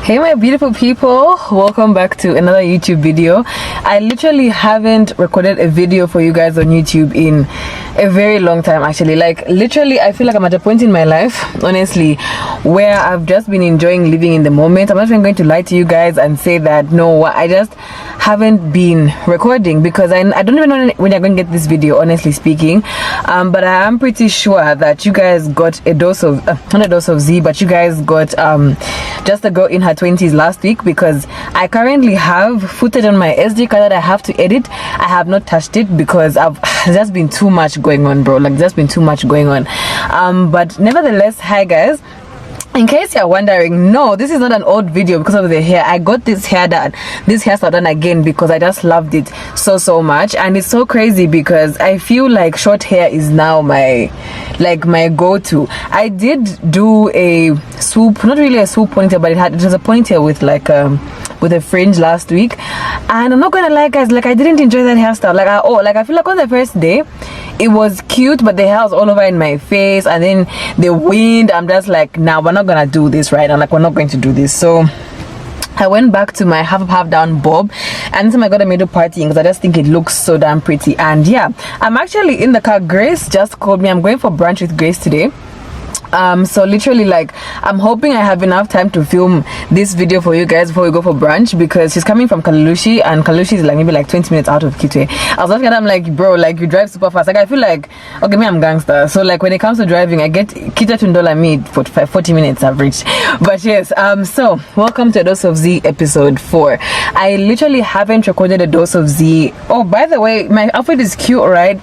Hey my beautiful people, welcome back to another YouTube video. I literally haven't recorded a video for you guys on YouTube in a very long time actually. Like literally I feel like I'm at a point in my life, honestly, where I've just been enjoying living in the moment. I'm not even going to lie to you guys and say that no, I just haven't been recording because I don't even know when you're going to get this video, honestly speaking. But I am pretty sure that you guys got a dose of not a dose of Zee, but you guys got just a girl in her 20s last week, because I currently have footage on my SD card that I have to edit. I have not touched it because there's just been too much going on, bro. Like there's been too much going on. But nevertheless, hi guys. In case you're wondering, no, this is not an old video because of the hair. I got this hairstyle done again because I just loved it so much. And it's so crazy because I feel like short hair is now my go-to. I did do a swoop, not really a swoop ponytail, but it was a ponytail with like with a fringe last week, and I'm not gonna lie guys, like I didn't enjoy that hairstyle. Like I feel like on the first day it was cute, but the hair was all over in my face, and then the wind, I'm just like, nah, we're not gonna do this right now. Like we're not going to do this. So I went back to my half down bob, and this time I got a middle parting because I just think it looks so damn pretty. And yeah, I'm actually in the car. Grace just called me. I'm going for brunch with Grace today. So literally, like, I'm hoping I have enough time to film this video for you guys before we go for brunch, because she's coming from Kalushi, and Kalushi is like maybe like 20 minutes out of Kitwe. I was looking at her, I'm like, bro, like you drive super fast. Like I feel like, okay, me, I'm gangster, so like when it comes to driving, I get Kitwe to Ndola meet 40 minutes average. But yes, so welcome to a Dose of Zee episode 4. I literally haven't recorded a Dose of Zee. Oh, by the way, my outfit is cute, right?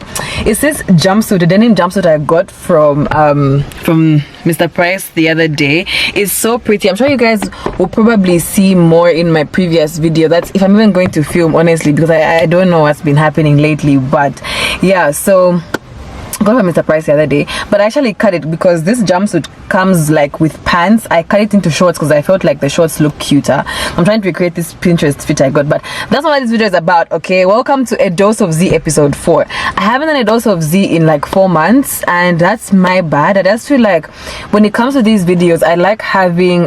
It's this jumpsuit, the denim jumpsuit I got from Mr. Price the other day. It's so pretty. I'm sure you guys will probably see more in my previous video. That's if I'm even going to film, honestly, because I don't know what's been happening lately. But yeah, so got from Mr. Price the other day, but I actually cut it because this jumpsuit comes like with pants. I cut it into shorts because I felt like the shorts look cuter. I'm trying to recreate this Pinterest fit I got, but that's not what this video is about. Okay, welcome to a Dose of Zee episode 4. I haven't done a Dose of Zee in like 4 months, and that's my bad. I just feel like when it comes to these videos, I like having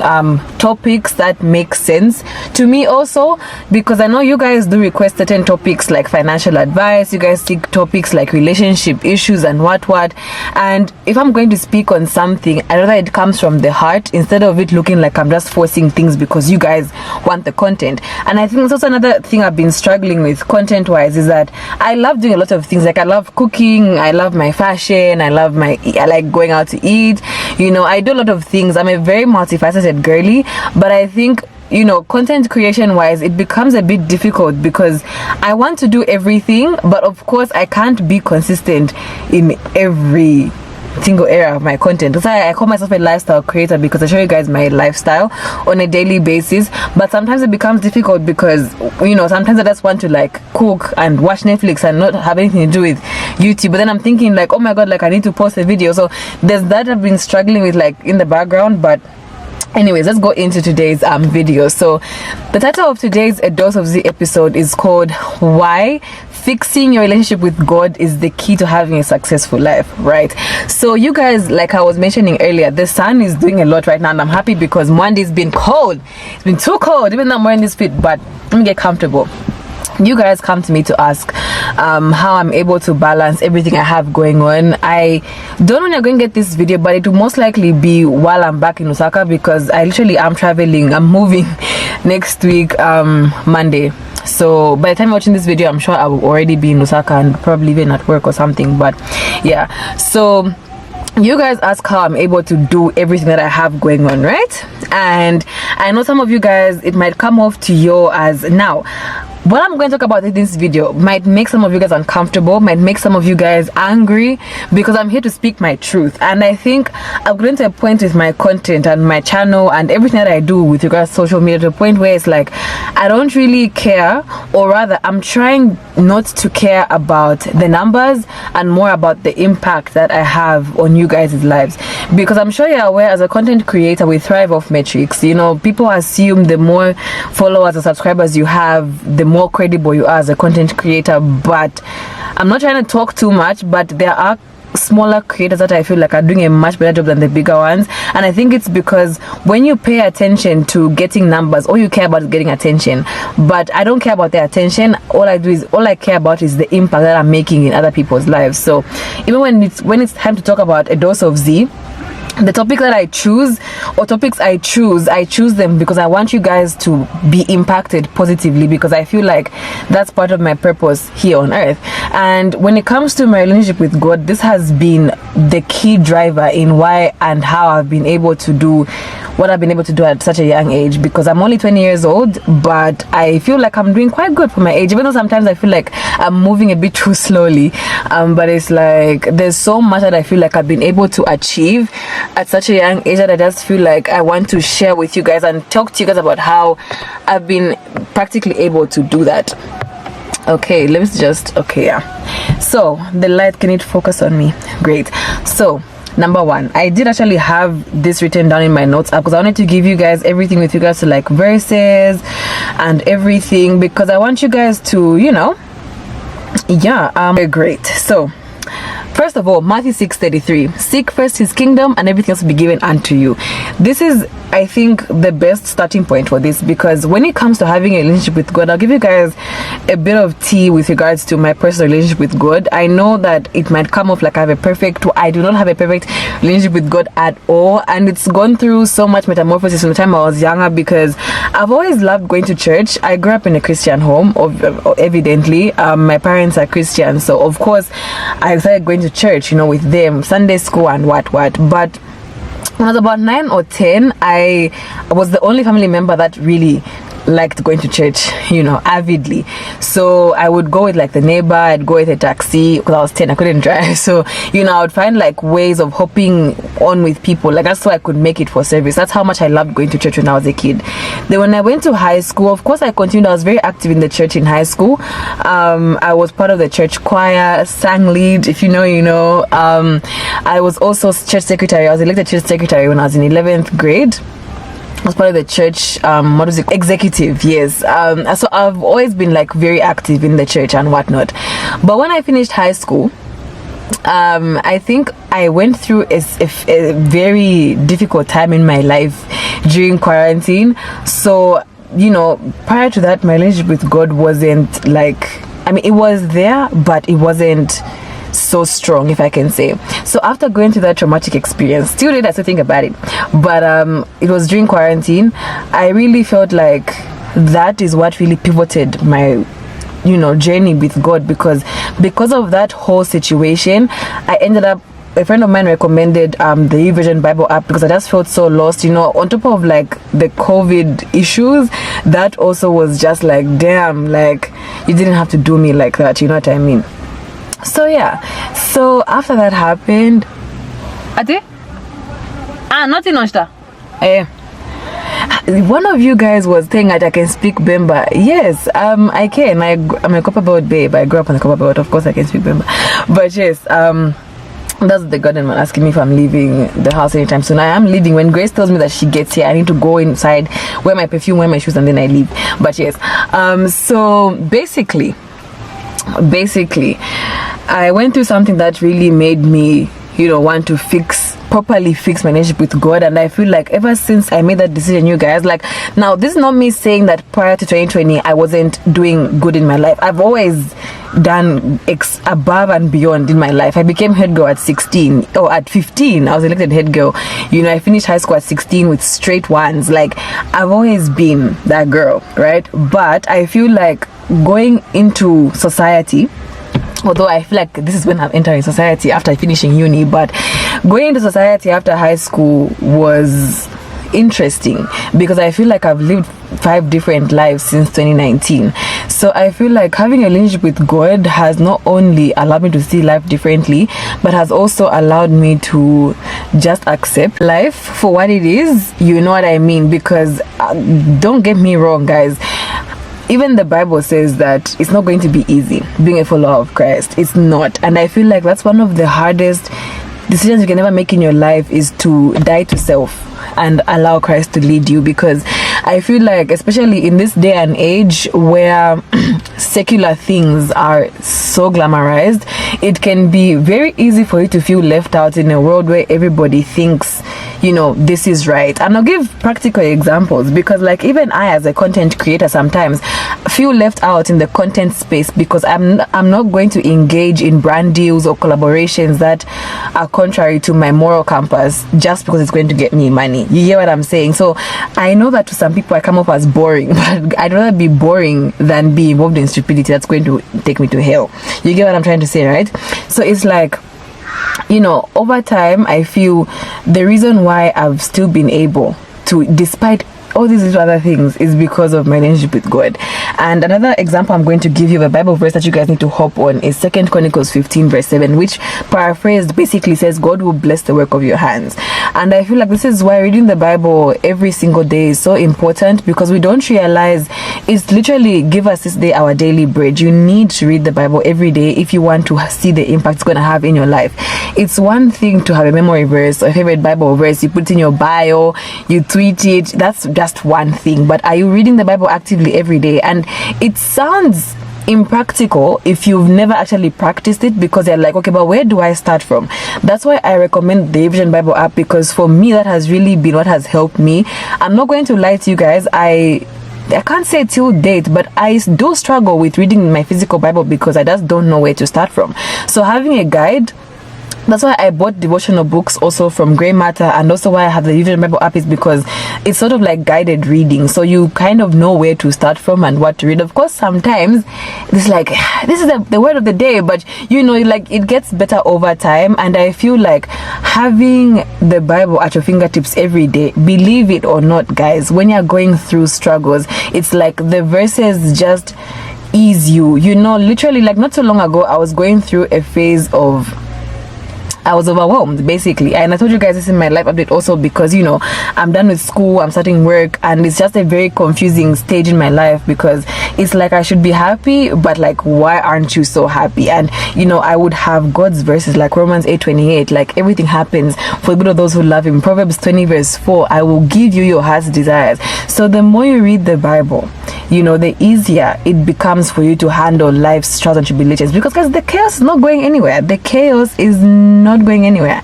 topics that make sense to me also, because I know you guys do request certain topics like financial advice. You guys seek topics like relationship issues and what, and if I'm going to speak on something, I'd rather it comes from the heart instead of it looking like I'm just forcing things because you guys want the content. And I think it's also another thing I've been struggling with content wise is that I love doing a lot of things. Like I love cooking, I love my fashion, I like going out to eat, you know, I do a lot of things. I'm a very multifaceted girly, but I think, you know, content creation wise, it becomes a bit difficult because I want to do everything, but of course I can't be consistent in every single area of my content. That's why I call myself a lifestyle creator, because I show you guys my lifestyle on a daily basis. But sometimes it becomes difficult because, you know, sometimes I just want to like cook and watch Netflix and not have anything to do with YouTube, but then I'm thinking like, oh my god, like I need to post a video. So there's that I've been struggling with like in the background. But anyways, let's go into today's video. So the title of today's A Dose of Zee episode is called Why Fixing Your Relationship with God is the Key to Having a Successful Life, right? So you guys, like I was mentioning earlier, the sun is doing a lot right now, and I'm happy because Monday's been cold. It's been too cold, even though I'm wearing this fit, but let me get comfortable. You guys come to me to ask how I'm able to balance everything I have going on. I don't know when you're going to get this video, but it will most likely be while I'm back in Osaka, because I literally am traveling. I'm moving next week, Monday. So by the time you're watching this video, I'm sure I will already be in Osaka and probably even at work or something. But yeah, so you guys ask how I'm able to do everything that I have going on, right? And I know some of you guys, it might come off to you as, now what I'm going to talk about in this video might make some of you guys uncomfortable, might make some of you guys angry, because I'm here to speak my truth. And I think I've gotten to a point with my content and my channel and everything that I do with regards to social media, to a point where it's like I don't really care, or rather I'm trying not to care about the numbers and more about the impact that I have on you guys' lives. Because I'm sure you're aware, as a content creator, we thrive off metrics. You know, people assume the more followers or subscribers you have, the more credible you are as a content creator. But I'm not trying to talk too much, but there are smaller creators that I feel like are doing a much better job than the bigger ones. And I think it's because when you pay attention to getting numbers, all you care about is getting attention. But I don't care about the attention. All I care about is the impact that I'm making in other people's lives. So even when it's time to talk about a dose of Zee, the topic that I choose, or topics I choose them because I want you guys to be impacted positively, because I feel like that's part of my purpose here on earth. And when it comes to my relationship with God, this has been the key driver in why and how I've been able to do what I've been able to do at such a young age, because I'm only 20 years old, but I feel like I'm doing quite good for my age, even though sometimes I feel like I'm moving a bit too slowly. But it's like there's so much that I feel like I've been able to achieve at such a young age that I just feel like I want to share with you guys and talk to you guys about how I've been practically able to do that. Okay, yeah. So the light, can it focus on me? Great. So number one, I did actually have this written down in my notes app because I wanted to give you guys everything with regards to like verses and everything, because I want you guys to, great. So first of all, Matthew 6:33, seek first his kingdom and everything else will be given unto you. This is, I think, the best starting point for this, because when it comes to having a relationship with God, I'll give you guys a bit of tea with regards to my personal relationship with God. I know that it might come off like I do not have a perfect relationship with God at all, and it's gone through so much metamorphosis from the time I was younger, because I've always loved going to church. I grew up in a Christian home, evidently. My parents are Christian, so of course I started going to church, with them, Sunday school and what. But when I was about 9 or 10, I was the only family member that really liked going to church, avidly. So I would go with like the neighbor, I'd go with a taxi because I was 10, I couldn't drive. So, I would find like ways of hopping on with people. Like that's so I could make it for service. That's how much I loved going to church when I was a kid. Then when I went to high school, of course I continued. I was very active in the church in high school. I was part of the church choir, sang lead, if you know. I was also church secretary. I was elected church secretary when I was in 11th grade. I was part of the church, executive, yes. So I've always been like very active in the church and whatnot. But when I finished high school, I think I went through a very difficult time in my life during quarantine. So, prior to that, my relationship with God wasn't like, it was there, but it wasn't so strong, if I can say. So after going through that traumatic experience, still did I still think about it, but it was during quarantine, I really felt like that is what really pivoted my journey with God, because of that whole situation, I ended up, a friend of mine recommended the YouVersion Bible app, because I just felt so lost, on top of like the COVID issues. That also was just like, damn, like you didn't have to do me like that, you know what I mean? So yeah, so after that happened, nothing noshta. One of you guys was saying that I can speak Bemba. Yes, I can. I'm a Copper Belt babe. I grew up on the Copper Belt. Of course I can speak Bemba. But yes, that's the garden man asking me if I'm leaving the house anytime soon. I am leaving. When Grace tells me that she gets here, I need to go inside, wear my perfume, wear my shoes, and then I leave. But yes, so basically I went through something that really made me want to properly fix my relationship with God. And I feel like ever since I made that decision, you guys, like, now this is not me saying that prior to 2020 I wasn't doing good in my life. I've always done above and beyond in my life. I became head girl at 16, or at 15 I was elected head girl. I finished high school at 16 with straight ones. Like, I've always been that girl, right? But I feel like going into society, although I feel like this is when I'm entering society after finishing uni, but going into society after high school was interesting, because I feel like I've lived 5 different lives since 2019. So I feel like having a relationship with God has not only allowed me to see life differently, but has also allowed me to just accept life for what it is, you know what I mean? Because don't get me wrong, guys, even the Bible says that it's not going to be easy being a follower of Christ. It's not. And I feel like that's one of the hardest decisions you can ever make in your life, is to die to self and allow Christ to lead you. Because I feel like, especially in this day and age where secular things are so glamorized, it can be very easy for you to feel left out in a world where everybody thinks, you know, this is right. And I'll give practical examples, because like even I as a content creator sometimes feel left out in the content space because I'm not going to engage in brand deals or collaborations that are contrary to my moral compass just because it's going to get me money. You hear what I'm saying? So I know that to some people I come off as boring, but I'd rather be boring than be involved in stupidity that's going to take me to hell. You get what I'm trying to say, right? So it's like, you know, over time I feel the reason why I've still been able to, despite all these little other things, is because of my relationship with God. And another example I'm going to give you, the Bible verse that you guys need to hop on, is 2 Chronicles 15 verse 7, which paraphrased basically says God will bless the work of your hands. And I feel like this is why reading the Bible every single day is so important, because we don't realize it's literally give us this day our daily bread. You need to read the Bible every day if you want to see the impact it's going to have in your life. It's one thing to have a memory verse or a favorite Bible verse, you put it in your bio, you tweet it, that's just one thing. But are you reading the Bible actively every day? And it sounds impractical if you've never actually practiced it, because you're like, okay, but where do I start from? That's why I recommend the Vision Bible app, because for me that has really been what has helped me. I'm not going to lie to you guys, I can't say till date, but I do struggle with reading my physical Bible because I just don't know where to start from. So having a guide, that's why I bought devotional books also from Grey Matter, and also why I have the Vision Bible app is because it's sort of like guided reading, so you kind of know where to start from and what to read. Of course, sometimes it's like, this is the word of the day, but you know, like it gets better over time. And I feel like having the Bible at your fingertips every day, believe it or not guys, when you're going through struggles, it's like the verses just ease you, you know. Literally, like not so long ago I was going through a phase of, I was overwhelmed basically, and I told you guys this in my life update also, because you know, I'm done with school, I'm starting work, and it's just a very confusing stage in my life, because it's like I should be happy, but like why aren't you so happy? And you know, I would have God's verses like Romans 8:28, like everything happens for the good of those who love him. Proverbs 20 verse 4, I will give you your heart's desires. So the more you read the Bible, you know, the easier it becomes for you to handle life's trials and tribulations, because guys, the chaos is not going anywhere. The chaos is not going anywhere.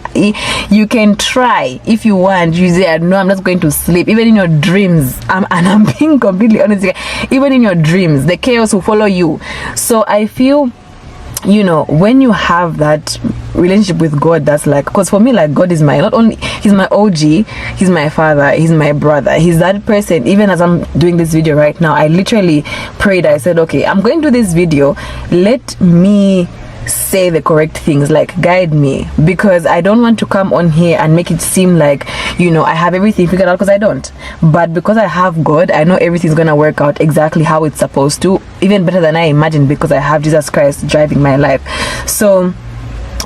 You can try if you want. You say, no, I'm not going to sleep. Even in your dreams, and I'm being completely honest, even in your dreams, the chaos will follow you. So I feel, you know, when you have that relationship with God, that's like, because for me, like, God is my, not only, he's my OG, he's my father, he's my brother, he's that person. Even as I'm doing this video right now, I literally prayed, I said, okay, I'm going to do this video, let me say the correct things, like guide me, because I don't want to come on here and make it seem like, you know, I have everything figured out, because I don't. But because I have God, I know everything's gonna work out exactly how it's supposed to, even better than I imagined, because I have Jesus Christ driving my life. So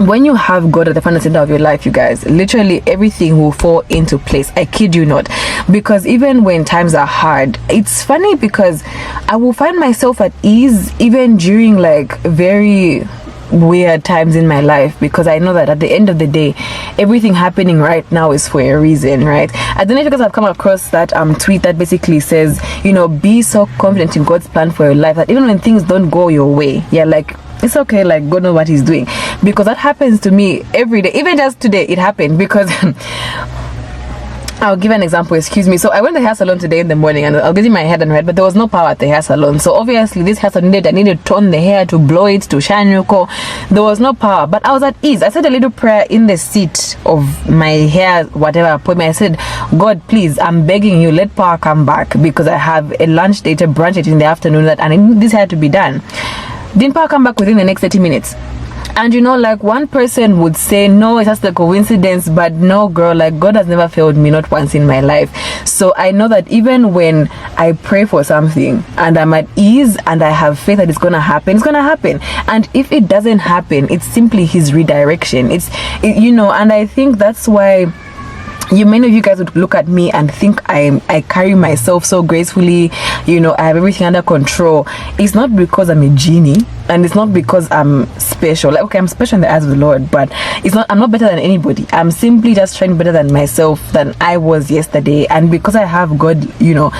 when you have God at the front and center of your life, you guys, literally everything will fall into place. I kid you not. Because even when times are hard, it's funny because I will find myself at ease even during like very weird times in my life, because I know that at the end of the day, everything happening right now is for a reason, right? I don't know if you guys have come across that tweet that basically says, you know, be so confident in God's plan for your life that even when things don't go your way, yeah, like it's okay, like God knows what he's doing. Because that happens to me every day. Even just today it happened, because I'll give an example, excuse me. So I went to the hair salon today in the morning, and I was getting my hair done, right? But there was no power at the hair salon. So obviously this hair salon I needed to tone the hair, to blow it, to shine yuko. There was no power, but I was at ease. I said a little prayer in the seat of my hair, whatever appointment. I said, God, please, I'm begging you, let power come back, because I have a lunch date, a brunch date in the afternoon, that and I need this hair to be done. Didn't power come back within the next 30 minutes? And you know, like one person would say, no, it's just a coincidence, but no, girl, like God has never failed me, not once in my life. So I know that even when I pray for something and I'm at ease and I have faith that it's gonna happen, it's gonna happen. And if it doesn't happen, it's simply his redirection. You know, and I think that's why many of you guys would look at me and think I carry myself so gracefully, you know, I have everything under control. It's not because I'm a genie, and it's not because I'm special. Like, okay, I'm special in the eyes of the Lord, but I'm not better than anybody. I'm simply just trying better than myself than I was yesterday. And because I have God, you know,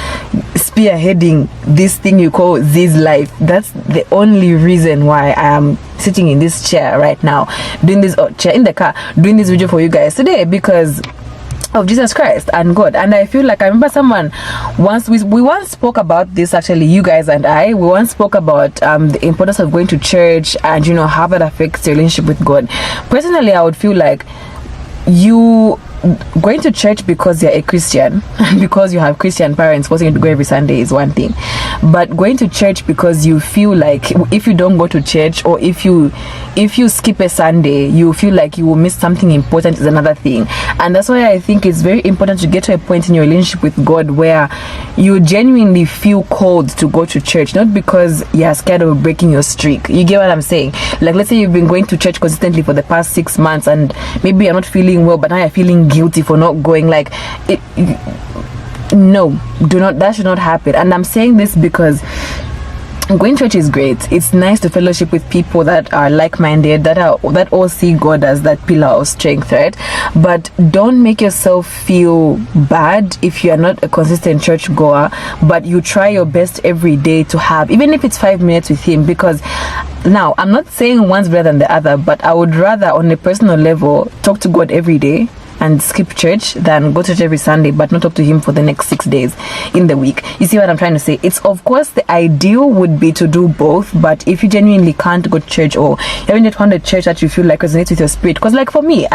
spearheading this thing you call Zee's life, that's the only reason why I am sitting in this chair right now, doing this chair in the car, doing this video for you guys today because of Jesus Christ and God. And I feel like I remember someone once we once spoke about this, actually, you guys and I, we once spoke about the importance of going to church and how that affects your relationship with God. Personally, I would feel like you going to church because you're a Christian, because you have Christian parents forcing you to go every Sunday is one thing, but going to church because you feel like if you don't go to church, or if you skip a Sunday, you feel like you will miss something important is another thing. And that's why I think it's very important to get to a point in your relationship with God where you genuinely feel called to go to church, not because you're scared of breaking your streak. You get what I'm saying? Like, let's say you've been going to church consistently for the past 6 months and maybe you're not feeling well, but now you're feeling guilty for not going. Like, no, do not, that should not happen. And I'm saying this because going to church is great. It's nice to fellowship with people that are like-minded, that all see God as that pillar of strength, right? But don't make yourself feel bad if you are not a consistent church goer, but you try your best every day to have, even if it's 5 minutes with him. Because now, I'm not saying one's better than the other, but I would rather, on a personal level, talk to God every day and skip church than go to church every Sunday but not talk to him for the next 6 days in the week. You see what I'm trying to say? It's, of course, the ideal would be to do both, but if you genuinely can't go to church, or you haven't yet found a church that you feel like resonates with your spirit, because like for me,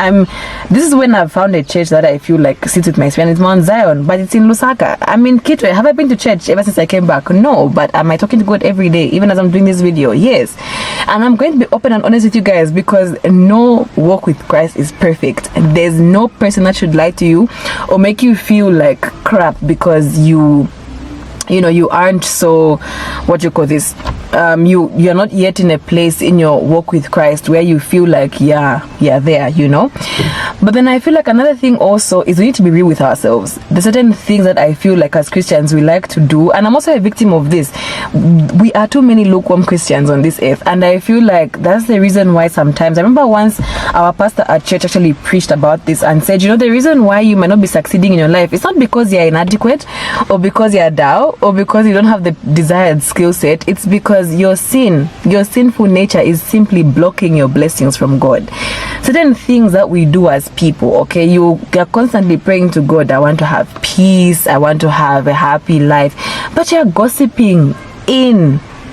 this is when I've found a church that I feel like sits with my spirit. It's Mount Zion, but it's in Lusaka. I'm in Kitwe. Have I been to church ever since I came back? No. But am I talking to God every day, even as I'm doing this video? Yes. And I'm going to be open and honest with you guys, because no walk with Christ is perfect. There's no person that should lie to you or make you feel like crap because you aren't so, what you call this, you're not yet in a place in your walk with Christ where you feel like there, But then I feel like another thing also is we need to be real with ourselves. There's certain things that I feel like as Christians we like to do, and I'm also a victim of this. We are too many lukewarm Christians on this earth, and I feel like that's the reason why sometimes, I remember once our pastor at church actually preached about this and said, the reason why you might not be succeeding in your life, it's not because you're inadequate or because you're down or because you don't have the desired skill set. It's because your sinful nature is simply blocking your blessings from God. Certain things that we do as people, okay, you're constantly praying to God, I want to have peace, I want to have a happy life, but you're gossiping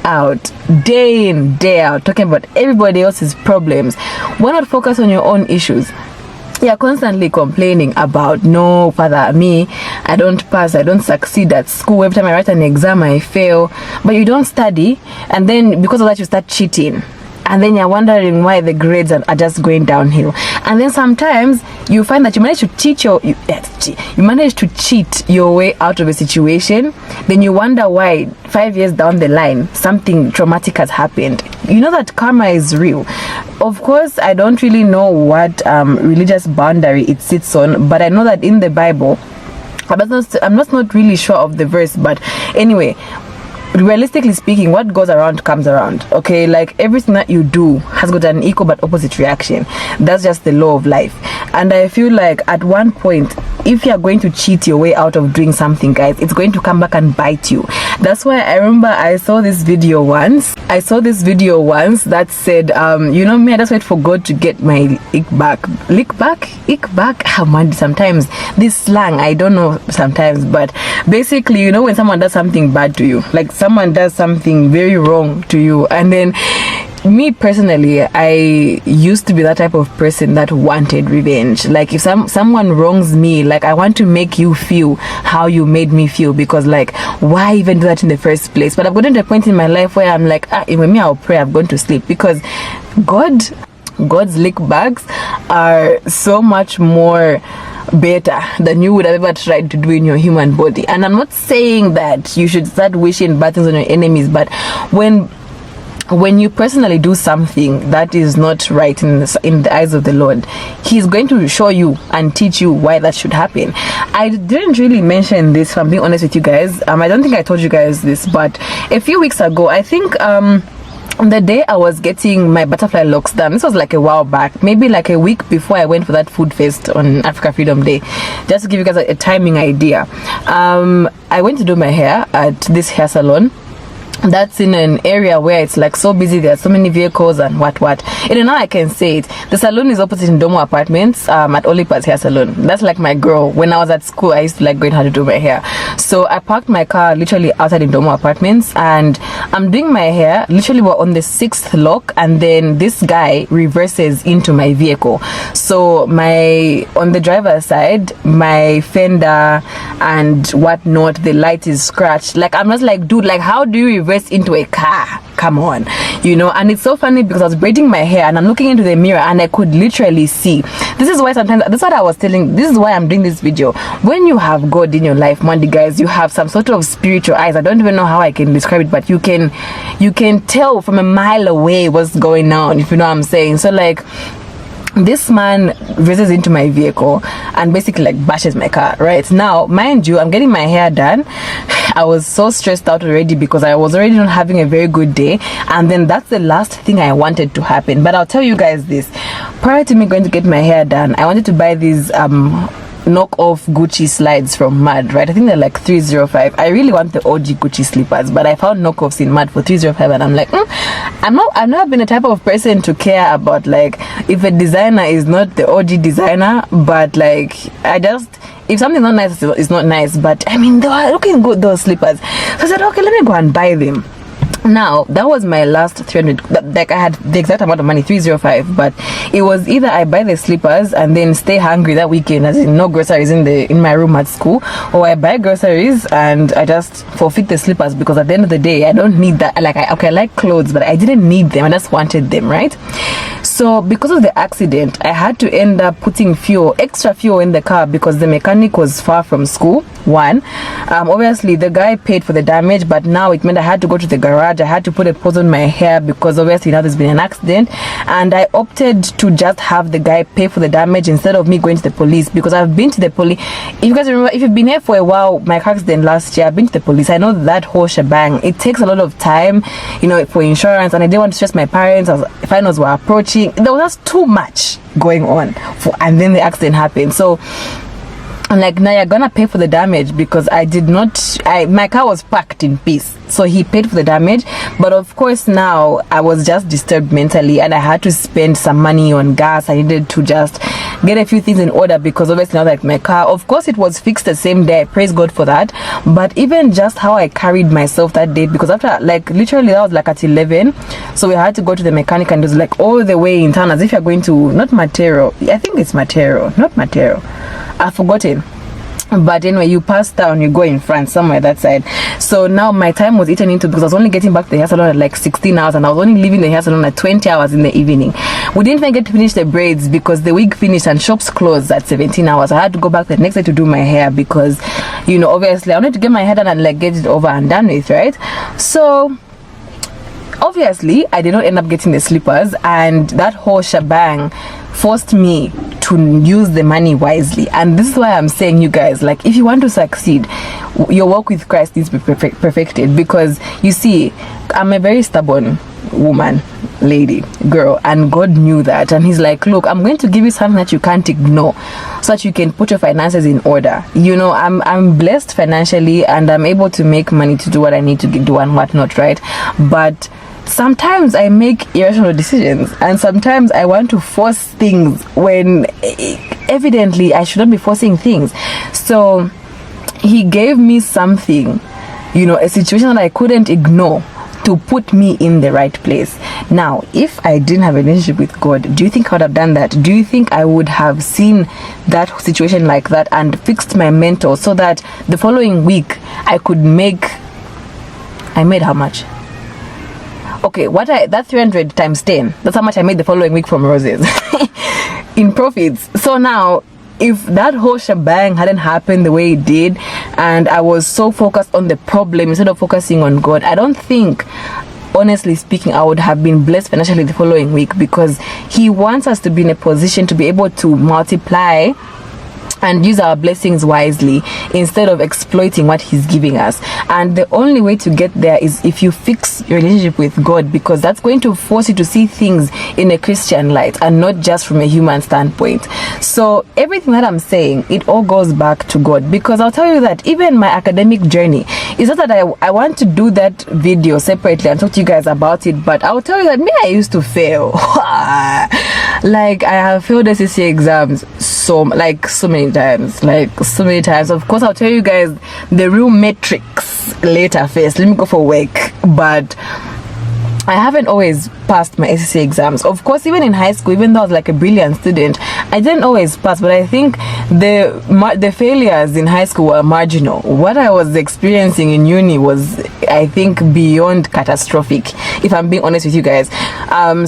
out, day in, day out, talking about everybody else's problems. Why not focus on your own issues? You're constantly complaining about, no, Father, me, I don't pass, I don't succeed at school, every time I write an exam I fail, but you don't study, and then because of that you start cheating, and then you're wondering why the grades are just going downhill. And then sometimes you find that you manage to cheat your way out of a situation, then you wonder why 5 years down the line something traumatic has happened. You know that karma is real. Of course, I don't really know what religious boundary it sits on, but I know that in the Bible, I'm not really sure of the verse, but anyway, realistically speaking, what goes around comes around, okay? Like, everything that you do has got an equal but opposite reaction. That's just the law of life. And I feel like at one point, if you're going to cheat your way out of doing something, guys, it's going to come back and bite you. That's why I remember I saw this video once that said, me, I just wait for God to get my ick back. Sometimes this slang, I don't know sometimes, but basically, when someone does something bad to you, like someone does something very wrong to you, and then me personally, I used to be that type of person that wanted revenge. Like, if someone wrongs me, like, I want to make you feel how you made me feel, because like, why even do that in the first place? But I've gotten to a point in my life where I'm like, even me, I'll pray, I've gone to sleep, because God's lick bags are so much more better than you would have ever tried to do in your human body. And I'm not saying that you should start wishing bad things on your enemies, but when you personally do something that is not right in the eyes of the Lord, He's going to show you and teach you why that should happen. I didn't really mention this, if I'm being honest with you guys. I don't think I told you guys this, but a few weeks ago, I think on the day I was getting my butterfly locks done, this was like a while back, maybe like a week before I went for that food fest on Africa Freedom Day, just to give you guys a timing idea. I went to do my hair at this hair salon, that's in an area where it's like so busy, there's so many vehicles and what. Now I can say it. The salon is opposite Ndhlovu Apartments, at Olipa's hair salon. That's like my girl. When I was at school, I used to like going how to do my hair. So I parked my car literally outside Ndhlovu Apartments, and I'm doing my hair. Literally we're on the 6th lock, and then this guy reverses into my vehicle. So on the driver's side, my fender and whatnot, the light is scratched. Like, I'm just like, dude, like, how do you reverse into a car? Come on, and it's so funny because I was braiding my hair and I'm looking into the mirror and I could literally see. This is why sometimes, that's what I was telling, this is why I'm doing this video. When you have God in your life, Monday guys, you have some sort of spiritual eyes. I don't even know how I can describe it, but you can tell from a mile away what's going on, if you know what I'm saying. So like, this man races into my vehicle and basically like bashes my car. Right now, mind you, I'm getting my hair done. I was so stressed out already because I was already not having a very good day, and then that's the last thing I wanted to happen. But I'll tell you guys this, prior to me going to get my hair done, I wanted to buy these knockoff Gucci slides from Mad, right? I think they're like 305. I really want the OG Gucci slippers, but I found knockoffs in Mad for 305, and I'm like, I've never been a type of person to care about like if a designer is not the OG designer, but like if something's not nice, it's not nice. But I mean, they were looking good, those slippers. So I said, okay, let me go and buy them. Now that was my last 300, like I had the exact amount of money, 305, but it was either I buy the slippers and then stay hungry that weekend, as in no groceries in my room at school, or I buy groceries and I just forfeit the slippers, because at the end of the day I don't need that. Like I like clothes, but I didn't need them, I just wanted them, right? So because of the accident, I had to end up putting extra fuel in the car because the mechanic was far from school. Obviously the guy paid for the damage, but now it meant I had to go to the garage. I had to put a pause on my hair because obviously now there's been an accident, and I opted to just have the guy pay for the damage instead of me going to the police, because I've been to the police. If you guys remember, if you've been here for a while, my car accident last year, I've been to the police. I know that whole shebang. It takes a lot of time, for insurance, and I didn't want to stress my parents as finals were approaching. There was just too much going on, and then the accident happened. So I'm like, now you're gonna pay for the damage, because my car was parked in peace, so he paid for the damage. But of course now I was just disturbed mentally, and I had to spend some money on gas. I needed to just get a few things in order, because obviously now like my car, of course it was fixed the same day, praise God for that. But even just how I carried myself that day, because after like literally that was like at 11, so we had to go to the mechanic, and it was like all the way in town, as if you're going to not Matero, I think it's Matero, not Matero, I've forgotten. But anyway, you pass down, you go in front somewhere that side. So now my time was eaten into, because I was only getting back to the hair salon at like 16 hours, and I was only leaving the hair salon at 20 hours in the evening. We didn't even get to finish the braids because the wig finished and shops closed at 17 hours. I had to go back the next day to do my hair because obviously I wanted to get my hair done and like get it over and done with, right? So obviously I did not end up getting the slippers, and that whole shebang forced me to use the money wisely. And this is why I'm saying, you guys, like, if you want to succeed, your walk with Christ needs to be perfected, because you see, I'm a very stubborn woman, lady, girl, and God knew that, and he's like, look, I'm going to give you something that you can't ignore so that you can put your finances in order. I'm blessed financially, and I'm able to make money to do what I need to do and whatnot, right? But sometimes I make irrational decisions, and sometimes I want to force things when evidently I shouldn't be forcing things. So he gave me something, a situation that I couldn't ignore, to put me in the right place. Now, if I didn't have a relationship with God, do you think I would have done that? Do you think I would have seen that situation like that and fixed my mental so that the following week I could I made how much? Okay, that 300 times 10, that's how much I made the following week from roses in profits. So now, if that whole shebang hadn't happened the way it did, and I was so focused on the problem instead of focusing on God, I don't think, honestly speaking, I would have been blessed financially the following week, because he wants us to be in a position to be able to multiply and use our blessings wisely instead of exploiting what he's giving us. And the only way to get there is if you fix your relationship with God, because that's going to force you to see things in a Christian light and not just from a human standpoint. So everything that I'm saying, it all goes back to God, because I'll tell you that even my academic journey is not that I want to do that video separately and talk to you guys about it, but I'll tell you that I used to fail. Like, I have failed SSC exams so many times. Of course, I'll tell you guys the real metrics later first. Let me go for work. But I haven't always passed my SSC exams. Of course, even in high school, even though I was like a brilliant student, I didn't always pass. But I think the failures in high school were marginal. What I was experiencing in uni was, I think, beyond catastrophic, if I'm being honest with you guys.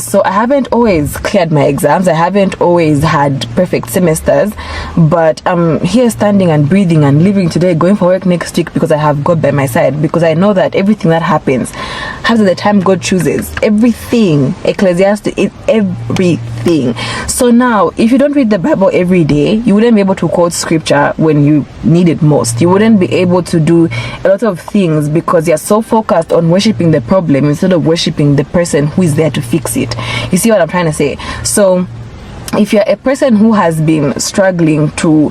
So I haven't always cleared my exams. I haven't always had perfect semesters. But I'm here standing and breathing and living today, going for work next week, because I have God by my side. Because I know that everything that happens at the time God chooses. Everything. Ecclesiastes is everything. So now, if you don't read the Bible every day, you wouldn't be able to quote scripture when you need it most. You wouldn't be able to do a lot of things because you're so focused on worshiping the problem instead of worshiping the person who is there to fix it. You see what I'm trying to say? So if you're a person who has been struggling to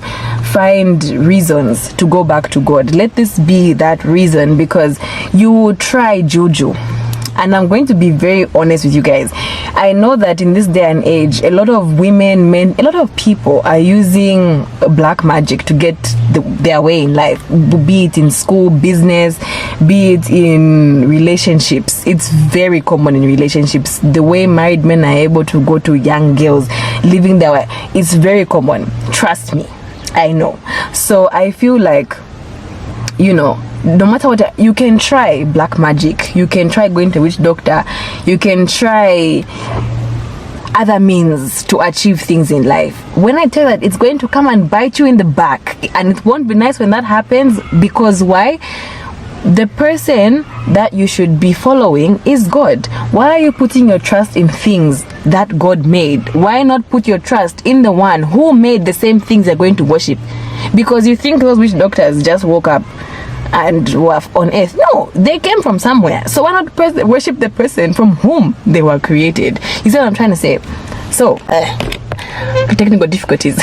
find reasons to go back to God, let this be that reason, because you try juju. And I'm going to be very honest with you guys. I know that in this day and age, a lot of women, men, a lot of people are using black magic to get their way in life, be it in school, business, be it in relationships. It's very common in relationships. The way married men are able to go to young girls living their way, it's very common. Trust me, I know. So I feel like, you know, no matter what, you can try black magic, you can try going to a witch doctor, you can try other means to achieve things in life. When I tell that, it's going to come and bite you in the back, and it won't be nice when that happens. Because why? The person that you should be following is God. Why are you putting your trust in things that God made? Why not put your trust in the one who made the same things you're going to worship? Because you think those witch doctors just woke up and were on earth. No, they came from somewhere. So why not worship the person from whom they were created? You see what I'm trying to say? So technical difficulties.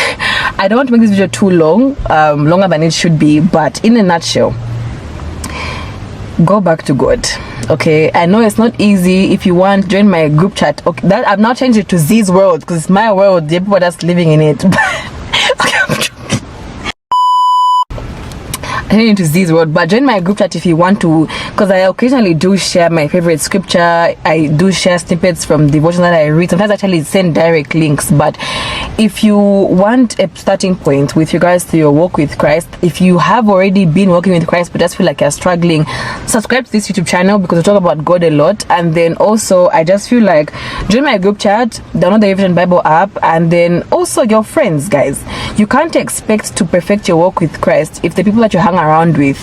I don't want to make this video too long, longer than it should be, but in a nutshell, go back to God. Okay, I know it's not easy. If you want, join my group chat. Okay, that I've now changed it to Zee's world, because it's my world. The people that's living in it. Okay, into Zee's world, but join my group chat if you want to, because I occasionally do share my favorite scripture. I do share snippets from devotion that I read. Sometimes I actually send direct links. But if you want a starting point with regards to your walk with Christ, if you have already been walking with Christ but just feel like you're struggling, subscribe to this YouTube channel, because we talk about God a lot. And then also, I just feel like join my group chat, download the Revision Bible app, and then also your friends, guys. You can't expect to perfect your walk with Christ if the people that you hang around with,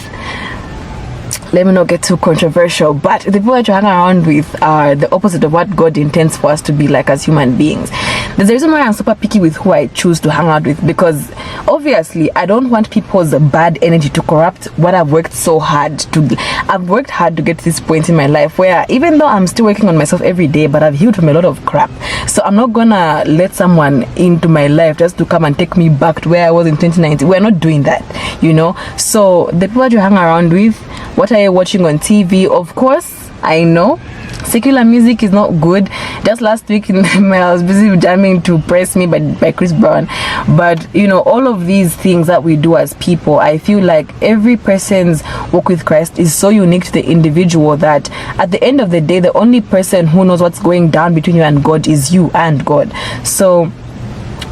let me not get too controversial, but the people that you hang around with are the opposite of what God intends for us to be like as human beings. There's a reason why I'm super picky with who I choose to hang out with, because obviously I don't want people's bad energy to corrupt what I've worked so hard to. I've worked hard to get to this point in my life where, even though I'm still working on myself every day, but I've healed from a lot of crap. So I'm not gonna let someone into my life just to come and take me back to where I was in 2019. We're not doing that, you know. So the people that you hang around with, what are you watching on TV? Of course, I know secular music is not good. Just last week I was busy jamming to Press Me by Chris Brown. But you know, all of these things that we do as people, I feel like every person's walk with Christ is so unique to the individual that at the end of the day, the only person who knows what's going down between you and God is you and God. So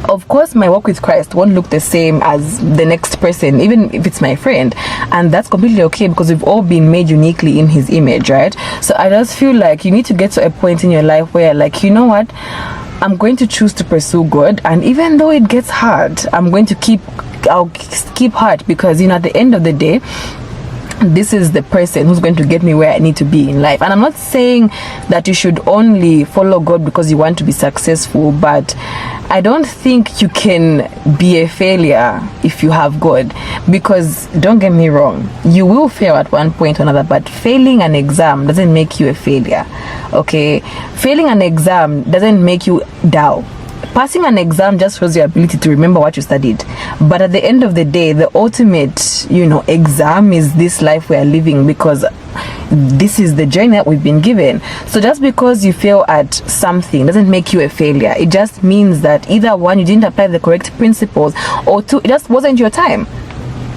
of course, my walk with Christ won't look the same as the next person, even if it's my friend, and that's completely okay, because we've all been made uniquely in His image, right? So I just feel like you need to get to a point in your life where, like, you know what, I'm going to choose to pursue God, and even though it gets hard, I'll keep hard, because, you know, at the end of the day, this is the person who's going to get me where I need to be in life. And I'm not saying that you should only follow God because you want to be successful, but I don't think you can be a failure if you have God, because don't get me wrong, you will fail at one point or another, but failing an exam doesn't make you a failure. Okay, failing an exam doesn't make you dull. Passing an exam just shows your ability to remember what you studied, but at the end of the day, the ultimate, exam is this life we are living, because this is the journey that we've been given. So just because you fail at something doesn't make you a failure. It just means that either one, you didn't apply the correct principles, or two, it just wasn't your time.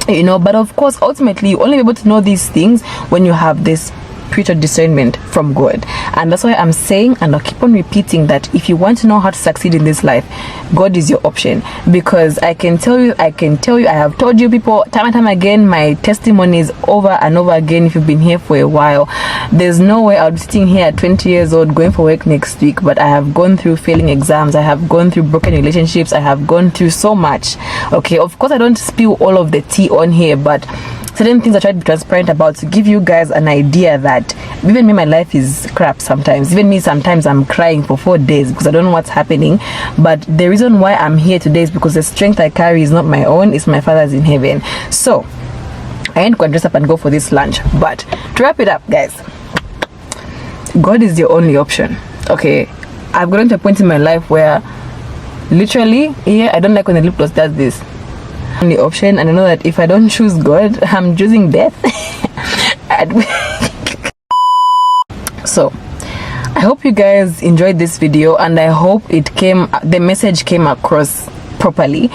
But of course, ultimately, you only be able to know these things when you have this spiritual discernment from God. And that's why I'm saying, and I'll keep on repeating, that if you want to know how to succeed in this life, God is your option. Because I can tell you, I have told you people time and time again, my testimony is over and over again. If you've been here for a while, there's no way I'll be sitting here at 20 years old going for work next week, but I have gone through failing exams, I have gone through broken relationships, I have gone through so much. Okay, of course I don't spill all of the tea on here, but certain things I try to be transparent about to give you guys an idea that even me, my life is crap sometimes. Even me, sometimes I'm crying for 4 days because I don't know what's happening. But the reason why I'm here today is because the strength I carry is not my own, it's my Father's in heaven. So I ain't going to dress up and go for this lunch. But to wrap it up, guys, God is the only option. Okay, I've gotten to a point in my life where literally, I don't like when the lip gloss does this. Only option, and I know that if I don't choose God, I'm choosing death. So I hope you guys enjoyed this video, and I hope the message came across properly.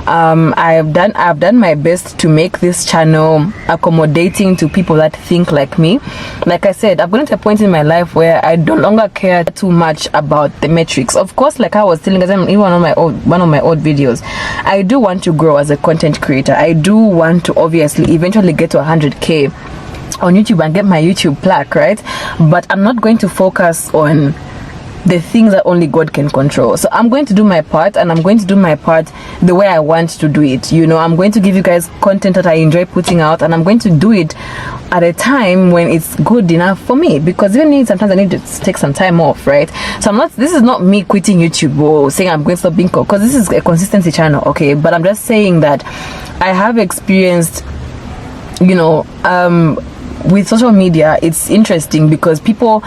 I've done my best to make this channel accommodating to people that think like me. Like I said, I've gotten to a point in my life where I no longer care too much about the metrics. Of course, like I was telling guys in one of my old videos, I do want to grow as a content creator. I do want to obviously eventually get to 100k on YouTube and get my YouTube plaque, right? But I'm not going to focus on the things that only God can control. So I'm going to do my part, and I'm going to do my part the way I want to do it. I'm going to give you guys content that I enjoy putting out, and I'm going to do it at a time when it's good enough for me, because even me, sometimes I need to take some time off, right? So this is not me quitting YouTube or saying I'm going to stop being because this is a consistency channel, okay? But I'm just saying that I have experienced, with social media, it's interesting because people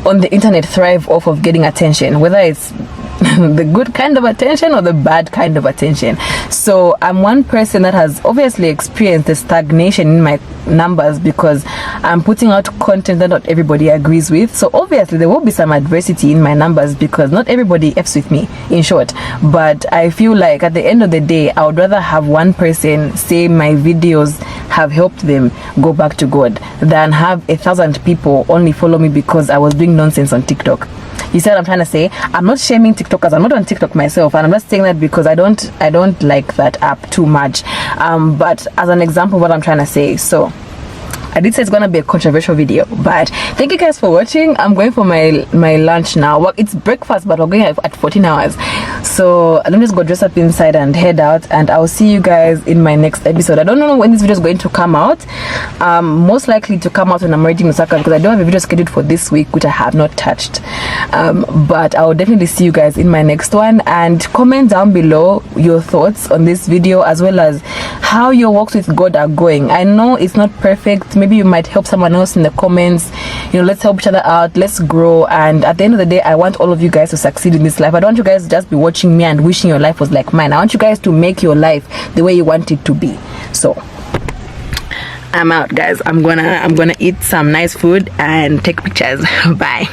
on the internet thrive off of getting attention, whether it's the good kind of attention or the bad kind of attention. So I'm one person that has obviously experienced the stagnation in my numbers because I'm putting out content that not everybody agrees with. So obviously there will be some adversity in my numbers because not everybody F's with me, in short. But I feel like at the end of the day, I would rather have one person say my videos have helped them go back to God than have 1,000 people only follow me because I was doing nonsense on TikTok. You see what I'm trying to say? I'm not shaming TikTokers. I'm not on TikTok myself, and I'm just saying that because I don't like that app too much. But as an example of what I'm trying to say, so I did say it's gonna be a controversial video, but thank you guys for watching. I'm going for my lunch now. Well, it's breakfast, but we're going at 14 hours. So let me just go dress up inside and head out, and I'll see you guys in my next episode. I don't know when this video is going to come out. Most likely to come out when I'm ready in Osaka, because I don't have a video scheduled for this week, which I have not touched. But I'll definitely see you guys in my next one, and comment down below your thoughts on this video, as well as how your walks with God are going. I know it's not perfect. Maybe you might help someone else in the comments. Let's help each other out, let's grow. And at the end of the day, I want all of you guys to succeed in this life. I don't want you guys to just be watching me and wishing your life was like mine. I want you guys to make your life the way you want it to be. So I'm out, guys. I'm gonna eat some nice food and take pictures. Bye.